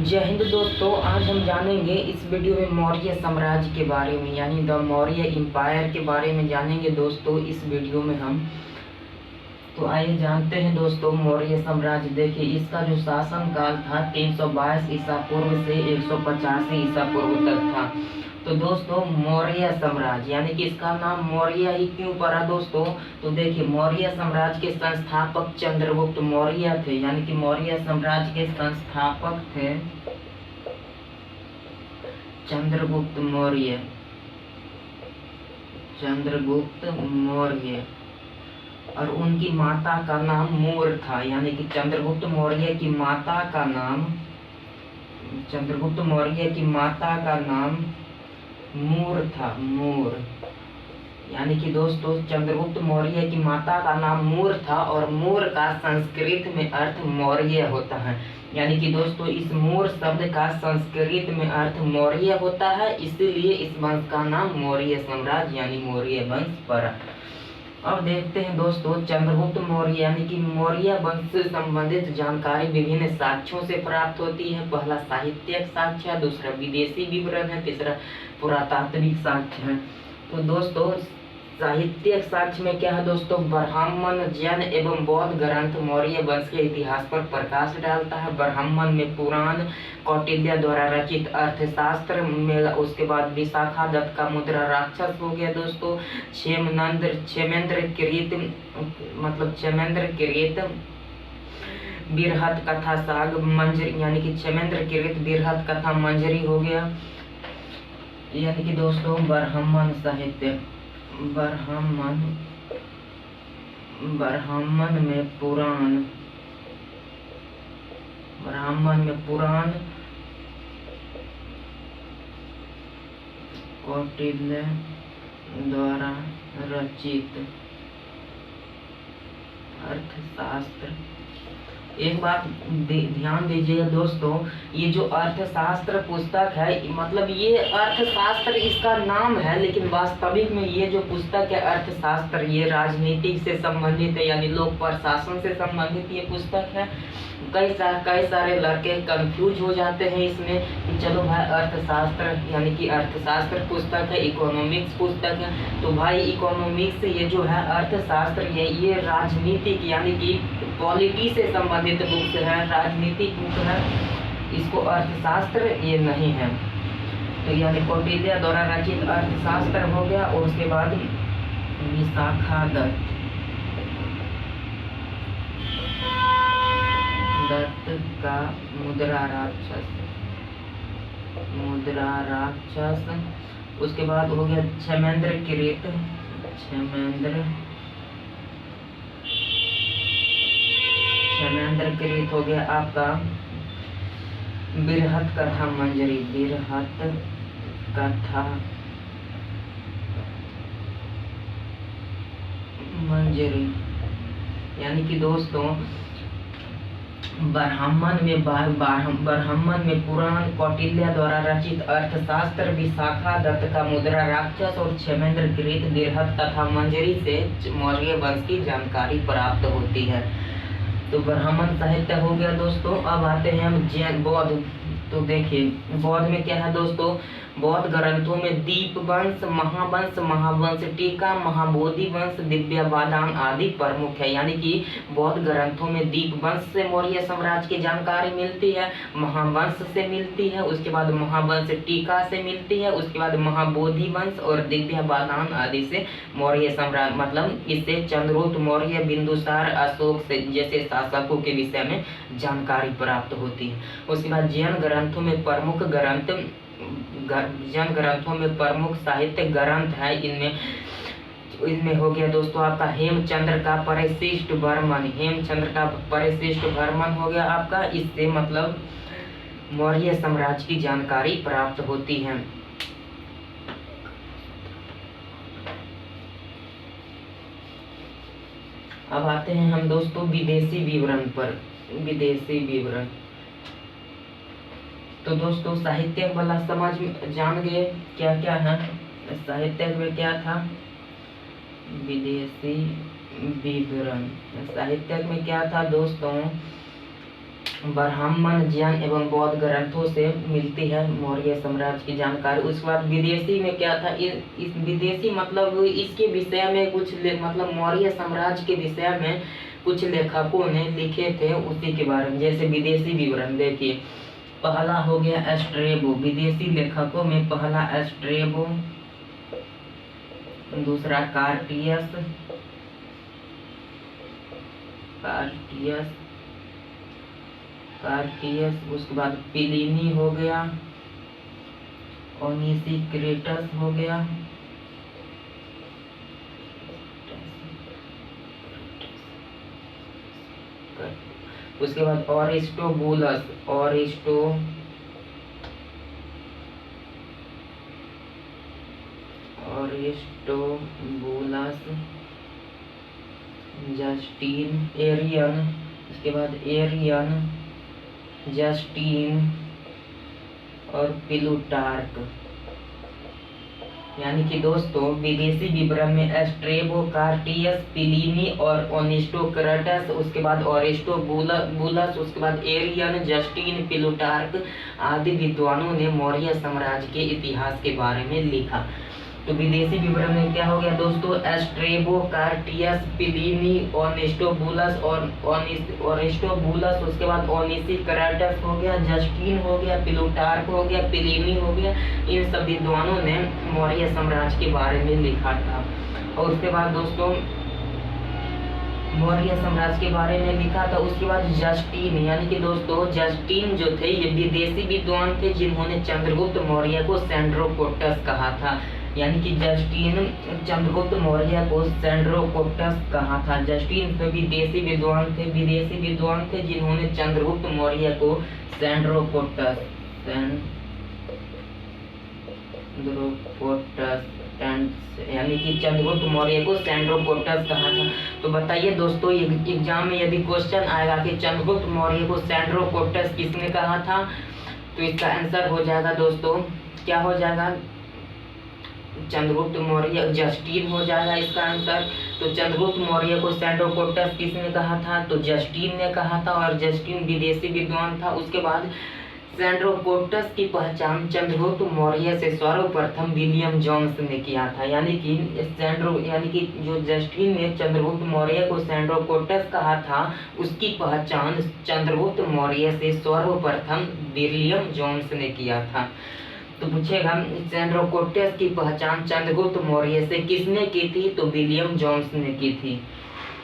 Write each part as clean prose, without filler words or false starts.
जय हिंद दोस्तों, आज हम जानेंगे इस वीडियो में मौर्य साम्राज्य के बारे में, यानी द मौर्य एम्पायर के बारे में जानेंगे दोस्तों इस वीडियो में हम। तो आइए जानते हैं दोस्तों मौर्य साम्राज्य। देखिए, इसका जो शासन काल था 322 ईसा पूर्व से 185 ईसा पूर्व तक था। तो दोस्तों मौर्य साम्राज्य यानी कि इसका नाम मौर्य ही क्यों पड़ा दोस्तों? तो देखिए, मौर्य साम्राज्य के संस्थापक चंद्रगुप्त मौर्य थे, यानी कि मौर्य साम्राज्य के संस्थापक थे चंद्रगुप्त मौर्य। चंद्रगुप्त मौर्य और उनकी माता का नाम मूर था, यानी कि चंद्रगुप्त मौर्य की माता का नाम, चंद्रगुप्त मौर्य की माता का नाम मूर था। मूर यानी कि दोस्तों चंद्रगुप्त मौर्य की माता का नाम मूर था और मूर का संस्कृत में अर्थ मौर्य होता है। यानी कि दोस्तों इस मूर शब्द का संस्कृत में अर्थ मौर्य होता है, इसीलिए इस वंश का नाम मौर्य साम्राज्य यानी मौर्य वंश पड़ा। अब देखते हैं दोस्तों चंद्रगुप्त मौर्य यानी कि मौर्य वंश से संबंधित जानकारी विभिन्न साक्ष्यों से प्राप्त होती है। पहला साहित्यिक साक्ष्य है, दूसरा विदेशी विवरण है, तीसरा पुरातात्विक साक्ष्य है। तो दोस्तों साहित्यिक साक्ष्य में क्या है दोस्तों? ब्राह्मण, जैन एवं बौद्ध ग्रंथ मौर्य वंश के इतिहास पर प्रकाश डालता है। ब्राह्मण में पुराण, कौटिल्य द्वारा रचित अर्थशास्त्र में, उसके बाद विशाखा दत्त का मुद्रा राक्षस हो गया दोस्तों। क्षेमेंद्र कृत बिरहत कथा साग मंजरी, यानी कि क्षेमेंद्र कृत बिरहत कथा मंजरी हो गया। यानी कि दोस्तों ब्राह्मण साहित्य, ब्राह्मण में पुराण, कौटिल्य द्वारा रचित अर्थशास्त्र। एक बात ध्यान दीजिएगा दोस्तों, ये जो अर्थशास्त्र पुस्तक है, मतलब ये अर्थशास्त्र इसका नाम है, लेकिन वास्तविक में ये जो पुस्तक है अर्थशास्त्र, ये राजनीतिक से संबंधित है, यानी लोक प्रशासन से संबंधित ये पुस्तक है। कई सारे लड़के कंफ्यूज हो जाते हैं इसमें कि चलो भाई अर्थशास्त्र यानी कि अर्थशास्त्र पुस्तक है, इकोनॉमिक्स पुस्तक है। तो भाई इकोनॉमिक्स ये जो है अर्थशास्त्र ये राजनीतिक यानी कि पॉलिटी से संबंधित बुक्स है, राजनीतिक बुक है, इसको अर्थशास्त्र ये नहीं है। तो यानी कौटिल्य द्वारा रचित अर्थशास्त्र हो गया। और उसके बाद विशाखा दत्त का मुद्रा राक्षस। उसके बाद हो गया क्षेमेंद्र कृत हो गया आपका बिरहत कथा मंजरी। बिरहत कथा मंजरी यानी कि दोस्तों ब्राह्मण में पुराण, कौटिल्य द्वारा रचित अर्थशास्त्र, विशाखा दत्त का मुद्रा राक्षस और क्षेमेंद्र कृत बिरहत कथा मंजरी से मौर्य वंश की जानकारी प्राप्त होती है। तो ब्राह्मण साहित्य हो गया दोस्तों। अब आते हैं हम जैन बौद्ध। तो देखिए बौद्ध में क्या है दोस्तों? बौद्ध ग्रंथों में दीप वंश, महावंश टीका, महाबोधि वंश, दिव्यवादान आदि प्रमुख है। यानी कि बौद्ध ग्रंथों में दीप वंश से मौर्य साम्राज्य की जानकारी मिलती है, महावंश से मिलती है, उसके बाद महावंश टीका से मिलती है, उसके बाद महाबोधि वंश और दिव्यवादान आदि से मौर्य साम्राज्य, मतलब इससे चंद्रगुप्त मौर्य, बिंदुसार, अशोक से जैसे शासकों के विषय में जानकारी प्राप्त होती है। उसके बाद जैन ग्रंथों में प्रमुख साहित्य ग्रंथ है। इनमें हो गया दोस्तों आपका हेमचंद्र का परिशिष्ट वर्मन हो गया आपका। इससे मतलब मौर्य साम्राज्य की जानकारी प्राप्त होती है। अब आते हैं हम दोस्तों विदेशी विवरण पर। तो दोस्तों साहित्य वाला समझ में जान गए क्या क्या है। साहित्य में क्या था? विदेशी विवरण। साहित्य में क्या था दोस्तों? ब्राह्मण, जैन एवं बौद्ध ग्रंथों से मिलती है मौर्य साम्राज्य की जानकारी। उसके बाद विदेशी में क्या था, इस विदेशी मतलब इसके विषय में कुछ मतलब मौर्य साम्राज्य के विषय में कुछ लेखकों ने लिखे थे उसी के बारे में। जैसे विदेशी विवरण देखिए, पहला हो गया स्ट्रेबो, विदेशी लेखकों में पहला स्ट्रेबो, दूसरा कार्टियस, उसके बाद पिलिनी हो गया, ओनिसिक्रेटस हो गया, उसके बाद ऑरिस्टोबुलस, जस्टीन, एरियन, उसके बाद एरियन, जस्टीन और प्लूटार्क। यानी कि दोस्तों विदेशी विवरण में स्ट्रेबो, कार्टियस, पिलिनी और ओनिस्टोक्रटस, उसके बाद ऑरिस्टोबुलस, उसके बाद एरियन, जस्टीन, प्लूटार्क आदि विद्वानों ने मौर्य साम्राज्य के इतिहास के बारे में लिखा। तो विदेशी विवरण में क्या हो गया दोस्तों, स्ट्रेबो, कार्टियस, पिलिनी, ओनिस्टोबुलस और ऑरिस्टोबुलस, उसके बाद ओनिसिक्राटस हो गया, जस्टीन हो गया, प्लूटार्क हो गया, पिलिनी हो गया। इन सब विद्वानों ने मौर्य साम्राज्य के बारे में लिखा था। और उसके बाद दोस्तों मौर्य साम्राज्य के बारे में लिखा था। उसके बाद जस्टीन, यानी कि दोस्तों जस्टीन जो थे ये विदेशी विद्वान थे जिन्होंने चंद्रगुप्त मौर्य को सेंड्रोकोटस कहा था। यानी कि जस्टीन चंद्रगुप्त मौर्य को सेंड्रोकोटस कहा था। जस्टीन पे विदेशी विद्वान थे जिन्होंने चंद्रगुप्त मौर्य को सेंड्रोकोटस यानी कि चंद्रगुप्त मौर्य को सेंड्रोकोटस कहा था। तो बताइए दोस्तों एग्जाम में यदि क्वेश्चन आएगा कि चंद्रगुप्त मौर्य को सेंड्रोकोटस किसने कहा था, तो इसका आंसर हो जाएगा दोस्तों, क्या हो जाएगा, चंद्रगुप्त मौर्य, जस्टीन हो जाएगा इसका आंसर। तो चंद्रगुप्त मौर्य को सेंड्रोकोटस किसने कहा था, तो जस्टीन ने कहा था, और जस्टीन विदेशी विद्वान था। उसके बाद सेंड्रोकोटस की पहचान चंद्रगुप्त मौर्य से सर्वप्रथम विलियम जोन्स ने किया था। यानी कि जो जस्टीन ने चंद्रगुप्त मौर्य को सेंड्रोकोटस कहा था उसकी पहचान चंद्रगुप्त मौर्य से सर्वप्रथम विलियम जोन्स ने किया था। तो पूछेगा सेंड्रोकोटस की पहचान चंद्रगुप्त मौर्य से किसने की थी, तो विलियम जोन्स ने की थी।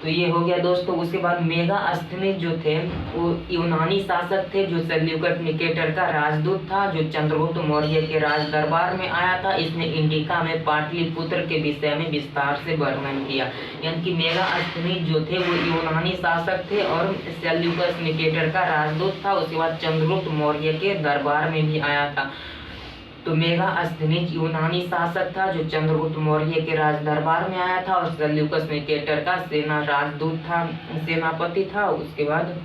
तो ये हो गया दोस्तों। उसके बाद मेगास्थनीज जो थे वो यूनानी शासक थे जो सेल्यूकस निकेटर का राजदूत था, जो चंद्रगुप्त मौर्य के राज दरबार में आया था। इसने इंडिका में पाटलिपुत्र के विषय में विस्तार से वर्णन किया। यानी कि मेगास्थनीज जो थे वो यूनानी शासक थे और सेल्यूकस निकेटर का राजदूत था। उसके बाद चंद्रगुप्त मौर्य के दरबार में भी आया था। तो मेगास्थनीज यूनानी शासक था जो चंद्रगुप्त मौर्य के राज दरबार में आया था और सेल्यूकस निकेटर का राजदूत था, सेनापति था। उसके बाद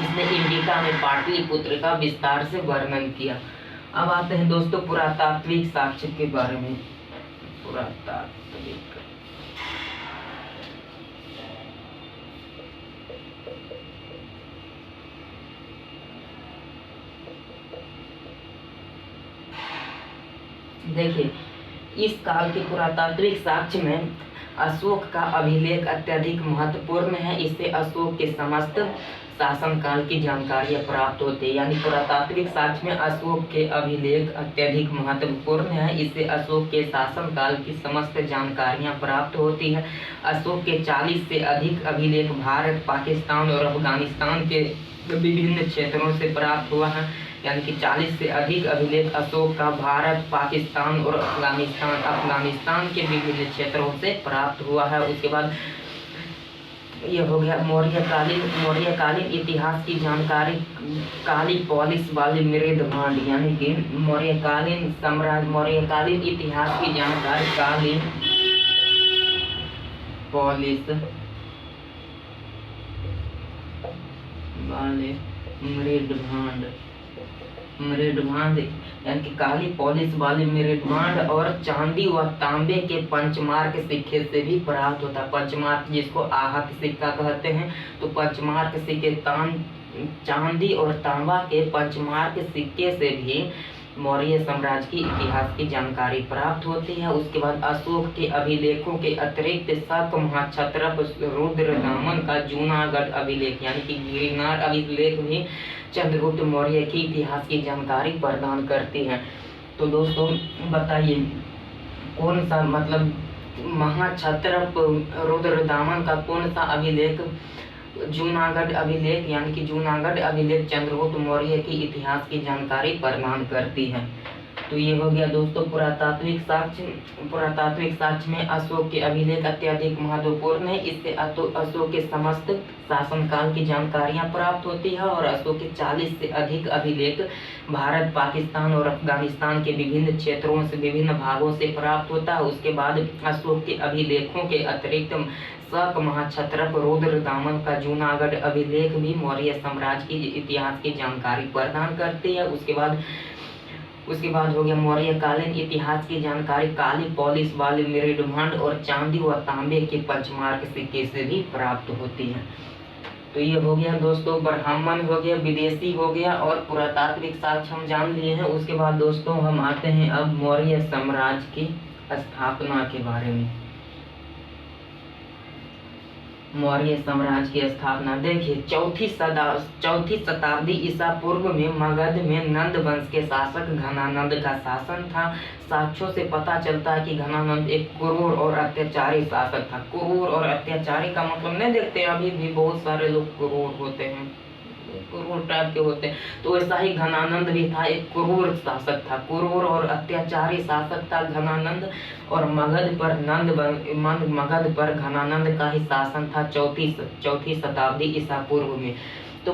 इसने इंडिका में पाटलिपुत्र का विस्तार से वर्णन किया। अब आते हैं दोस्तों पुरातात्विक साक्ष्य के बारे में। पुरातात्विक देखिए, इस काल के पुरातात्विक साक्ष्य में अशोक का अभिलेख अत्यधिक महत्वपूर्ण है। इससे अशोक के समस्त शासनकाल की जानकारियां प्राप्त होती है। यानी पुरातात्विक साक्ष्य में अशोक के अभिलेख अत्यधिक महत्वपूर्ण है। इससे अशोक के शासनकाल की समस्त जानकारियां प्राप्त होती है। अशोक के 40 से अधिक अभिलेख भारत, पाकिस्तान और अफगानिस्तान के विभिन्न क्षेत्रों से प्राप्त हुआ है। यानी कि 40 से अधिक अभिलेख अशोक का भारत, पाकिस्तान और अफगानिस्तान के विभिन्न क्षेत्रों से प्राप्त हुआ है। उसके बाद ये हो गया मौर्यकालीन इतिहास की जानकारी। काली पॉलिस वाली मृदभांड, यानी कि मौर्यकालीन इतिहास की जानकारी काली पॉलिस वाले मृदभांड यानी कि काली पॉलिश वाली मृदभांड और चांदी व तांबे के पंचमार्क सिक्के से भी प्राप्त होता है। पंचमार्क जिसको आहत सिक्का कहते हैं। तो पंचमार्क सिक्के चांदी और तांबा के पंचमार्क सिक्के से भी मौर्य साम्राज्य की इतिहास की जानकारी प्राप्त होती है। उसके बाद अशोक के अभिलेखों के अतिरिक्त शक महाक्षत्रप रुद्रदामन का जूनागढ़ अभिलेख यानी कि गिरनार अभिलेख भी चंद्रगुप्त मौर्य की इतिहास की जानकारी प्रदान करती है। तो दोस्तों बताइए कौन सा मतलब महाक्षत्रप रुद्रदामन का कौन सा अभिलेख जूनागढ़ अभिलेख यानी कि जूनागढ़ अभिलेख चंद्रगुप्त मौर्य की इतिहास की जानकारी प्रदान करती है। तो ये हो गया दोस्तों पुरातात्विक साक्ष्य। पुरातात्विक साक्ष्य में अशोक के अभिलेख अत्यधिक महत्वपूर्ण है। इससे अशोक के समस्त शासनकाल की जानकारियां प्राप्त होती है और अशोक के 40 से अधिक अभिलेख भारत, पाकिस्तान और अफगानिस्तान के विभिन्न क्षेत्रों से विभिन्न भागों से प्राप्त होता है। उसके बाद अशोक के अभिलेखों के अतिरिक्त शक महाक्षत्रप रुद्रदामन का जूनागढ़ अभिलेख भी मौर्य साम्राज्य की इतिहास की जानकारी प्रदान करती है। उसके बाद हो गया मौर्यकालीन इतिहास की जानकारी काली पॉलिश वाले मेरुदंड और चांदी व तांबे के पंचमार्क सिक्के से भी प्राप्त होती है। तो ये हो गया दोस्तों ब्राह्मण हो गया, विदेशी हो गया और पुरातात्विक साक्ष्य हम जान लिए हैं। उसके बाद दोस्तों हम आते हैं अब मौर्य साम्राज्य की स्थापना के बारे में। मौर्य साम्राज्य की स्थापना देखिए चौथी शताब्दी ईसा पूर्व में मगध में नंद वंश के शासक घनानंद का शासन था। साक्ष्यों से पता चलता है कि घनानंद एक क्रूर और अत्याचारी शासक था। क्रूर और अत्याचारी का मतलब नहीं देखते, अभी भी बहुत सारे लोग क्रूर होते हैं, क्रूर टाइप के होते हैं, तो वैसा ही घनानंद भी था, एक क्रूर शासक था, क्रूर और अत्याचारी शासक था घनानंद। और मगध पर घनानंद का ही शासन था चौथी शताब्दी ईसा पूर्व में। तो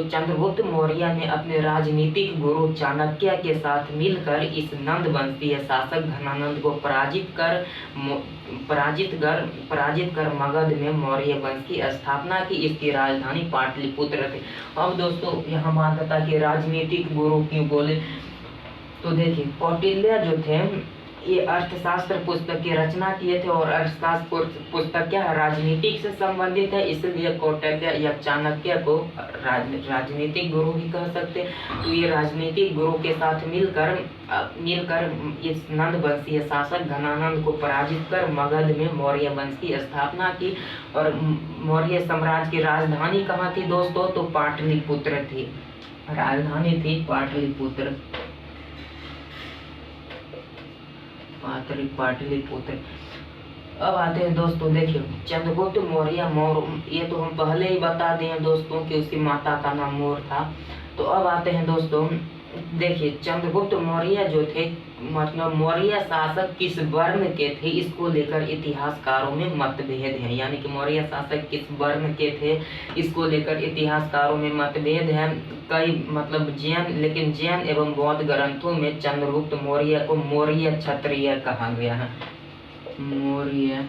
चंद्रगुप्त मौर्य ने अपने राजनीतिक गुरु चाणक्य के साथ मिलकर इस नंद वंशीय शासक घनानंद को पराजित कर मगध में मौर्य वंश की स्थापना की। इसकी राजधानी पाटलिपुत्र थी। अब दोस्तों यहाँ बात आता है कि राजनीतिक गुरु क्यों बोले, तो देखिए कौटिल्य जो थे ये अर्थशास्त्र पुस्तक की रचना किए थे और अर्थशास्त्र पुस्तक क्या राजनीतिक से संबंधित है, इसलिए कौटिल्य या चाणक्य को राजनीतिक गुरु भी कह सकते। तो ये राजनीतिक गुरु के साथ मिलकर इस नंद वंशीय शासक घनानंद को पराजित कर मगध में मौर्य वंश की स्थापना की। और मौर्य साम्राज्य की राजधानी कहाँ थी दोस्तों, तो पाटलिपुत्र थी, राजधानी थी पाटलिपुत्र। पाटलिपुत्र। अब आते हैं दोस्तों देखिए चंद्रगुप्त मौर्य ये तो हम पहले ही बता दिए दोस्तों कि उसकी माता का नाम मौर्य था। तो अब आते हैं दोस्तों देखिए चंद्रगुप्त मौर्य जो थे मतलब मौर्य शासक किस वर्ण के थे, इसको लेकर इतिहासकारों में मतभेद है। यानी कि मौर्य शासक किस वर्ण के थे इसको लेकर इतिहासकारों में मतभेद है। कई मतलब लेकिन जैन एवं बौद्ध ग्रंथों में चंद्रगुप्त मौर्य को मौर्य क्षत्रिय कहा गया है। मौर्य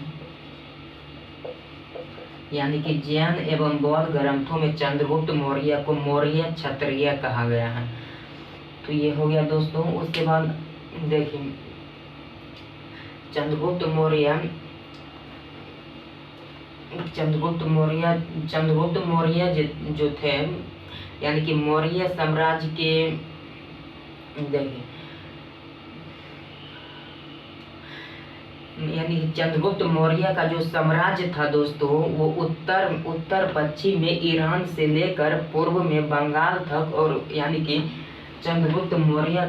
यानी कि जैन एवं बौद्ध ग्रंथों में चंद्रगुप्त मौर्य को मौर्य क्षत्रिय कहा गया है। तो ये हो गया दोस्तों। उसके बाद देखिए चंद्रगुप्त मौर्य जो थे यानी कि मौर्य साम्राज्य के देखिए यानी चंद्रगुप्त मौर्य का जो साम्राज्य था दोस्तों वो उत्तर पश्चिम में ईरान से लेकर पूर्व में बंगाल तक, और यानी कि चंद्रगुप्त मौर्य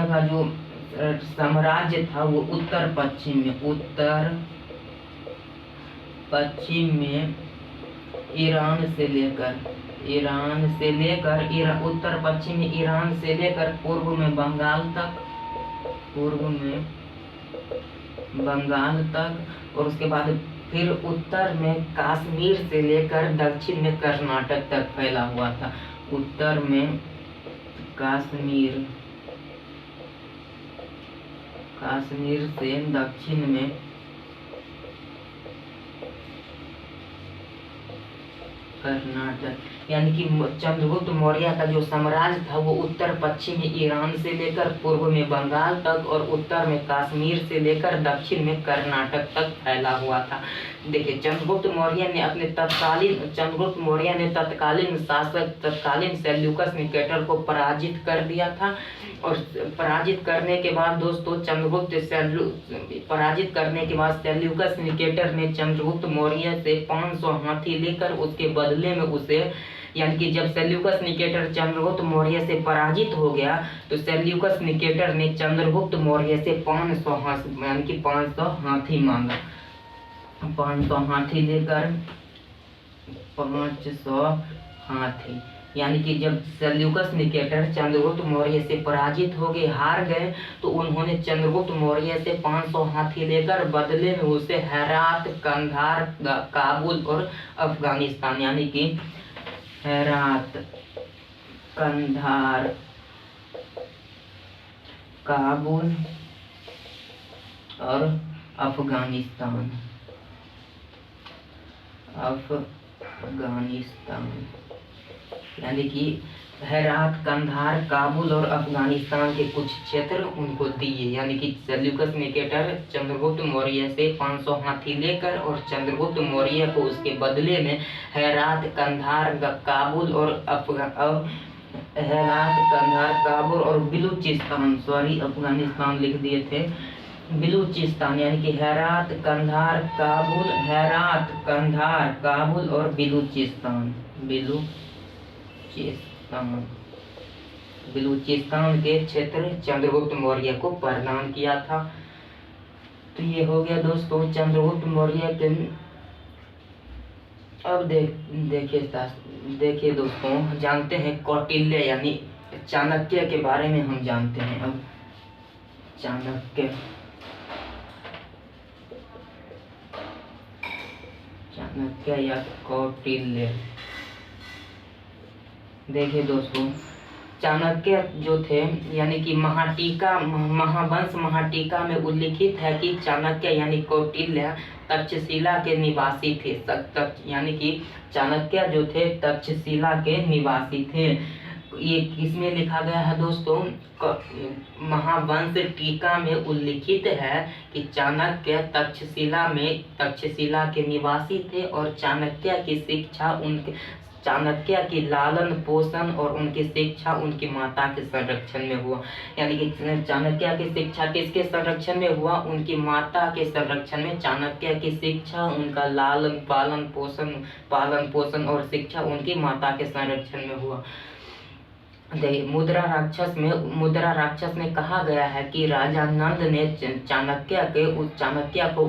का जो साम्राज्य था वो उत्तर पश्चिम में ईरान से लेकर उत्तर पश्चिम में ईरान से लेकर पूर्व में बंगाल तक और उसके बाद फिर उत्तर में कश्मीर से लेकर दक्षिण में कर्नाटक तक फैला हुआ था। उत्तर में कश्मीर से दक्षिण में कर्नाटक यानी कि चंद्रगुप्त मौर्य का जो साम्राज्य था वो उत्तर पश्चिम में ईरान से लेकर पूर्व में बंगाल तक और उत्तर में कश्मीर से लेकर दक्षिण में कर्नाटक तक फैला हुआ था। देखिए, चंद्रगुप्त मौर्य ने तत्कालीन शासक तत्कालीन सेल्यूकस निकेटर को पराजित कर दिया था। और पराजित करने के बाद दोस्तों पराजित करने के बाद सेल्यूकस निकेटर ने चंद्रगुप्त मौर्य से 500 हाथी लेकर उसके बदले में उसे, यानी कि जब सेल्यूकस निकेटर चंद्रगुप्त मौर्य से पराजित हो गया तो सेल्यूकस निकेटर ने चंद्रगुप्त मौर्य से 500 हाथी मांगा। 500 हाथी लेकर 500 हाथी, यानी कि जब सेल्यूकस निकेटर चंद्रगुप्त मौर्य से पराजित हो गए, हार गए, तो उन्होंने चंद्रगुप्त मौर्य से 500 हाथी लेकर बदले में उसे हेरात, कंधार, काबुल और अफगानिस्तान, यानी कि हेरात, कंधार, काबुल और अफगानिस्तान यानी कि हेरात, कंधार, काबुल और अफगानिस्तान के कुछ क्षेत्र उनको दिए। यानी कि सेल्यूकस निकेटर चंद्रगुप्त मौर्य से 500 हाथी लेकर और चंद्रगुप्त मौर्य को उसके बदले में हेरात, कंधार, काबुल और बिलूचिस्तान, अफगानिस्तान लिख दिए थे, बिलूचिस्तान, यानी कि हेरात, कंधार, काबुल और बिलूचिस्तान के क्षेत्र चंद्रगुप्त मौर्य को प्रदान किया था। तो ये हो गया दोस्तों चंद्रगुप्त मौर्य के। अब देखिए दोस्तों, जानते हैं कौटिल्य यानी चाणक्य के बारे में हम जानते हैं। अब चाणक्य या कौटिल्य, देखिए दोस्तों, चाणक्य जो थे, यानी कि महावंश महाटीका में उल्लिखित है कि चाणक्य यानी कौटिल्य तक्षशिला के निवासी थे। यानी कि चाणक्य जो थे तक्षशिला के निवासी थे। ये किसमें लिखा गया है दोस्तों? महावंश टीका में उल्लिखित है कि चाणक्य तक्षशिला के निवासी थे और चाणक्य की लालन पोषण और उनकी शिक्षा उनकी माता के संरक्षण में हुआ। यानी कि चाणक्य की शिक्षा किसके संरक्षण में हुआ? उनकी माता के संरक्षण में चाणक्य की शिक्षा, उनका पालन पोषण और शिक्षा उनकी माता के संरक्षण में हुआ। मुद्रा राक्षस में कहा गया है कि राजा नंद ने चाणक्य को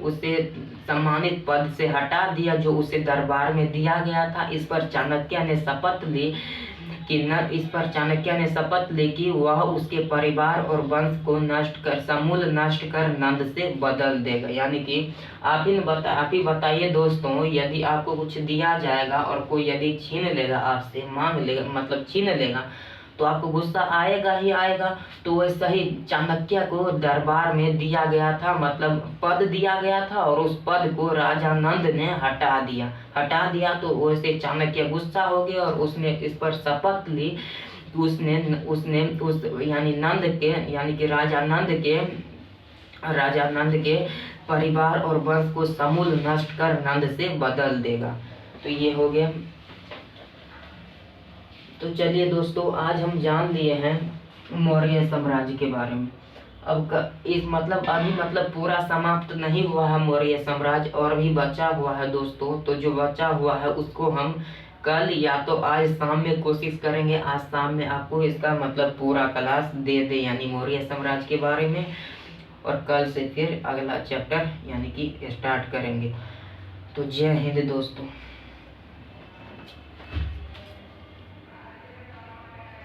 उसे सम्मानित पद से हटा दिया जो उसे दरबार में दिया गया था। इस पर चाणक्य ने शपथ ली कि वह उसके परिवार और वंश को समूल नष्ट कर नंद से बदल देगा। यानी कि आप ही बताइए दोस्तों, यदि आपको कुछ दिया जाएगा और कोई यदि छीन लेगा, आपसे मांग लेगा, मतलब छीन लेगा, तो आपको गुस्सा आएगा ही आएगा। तो वैसा ही चाणक्य को दरबार में दिया गया था, मतलब पद दिया गया था और उस पद को राजा नंद ने हटा दिया। तो वैसे चाणक्य गुस्सा हो गया और उसने इस पर शपथ ली। यानी कि राजा नंद के परिवार और वंश को समूल नष्ट कर नंद से बदल देगा। तो ये हो गया। तो चलिए दोस्तों, आज हम जान लिए हैं मौर्य साम्राज्य के बारे में। अब अभी पूरा समाप्त नहीं हुआ है मौर्य साम्राज्य, और भी बचा हुआ है दोस्तों। तो जो बचा हुआ है उसको हम कल या तो आज शाम में कोशिश करेंगे। आज शाम में आपको इसका पूरा क्लास दे यानी मौर्य साम्राज्य के बारे में, और कल से फिर अगला चैप्टर यानी कि स्टार्ट करेंगे। तो जय हिंद दोस्तों।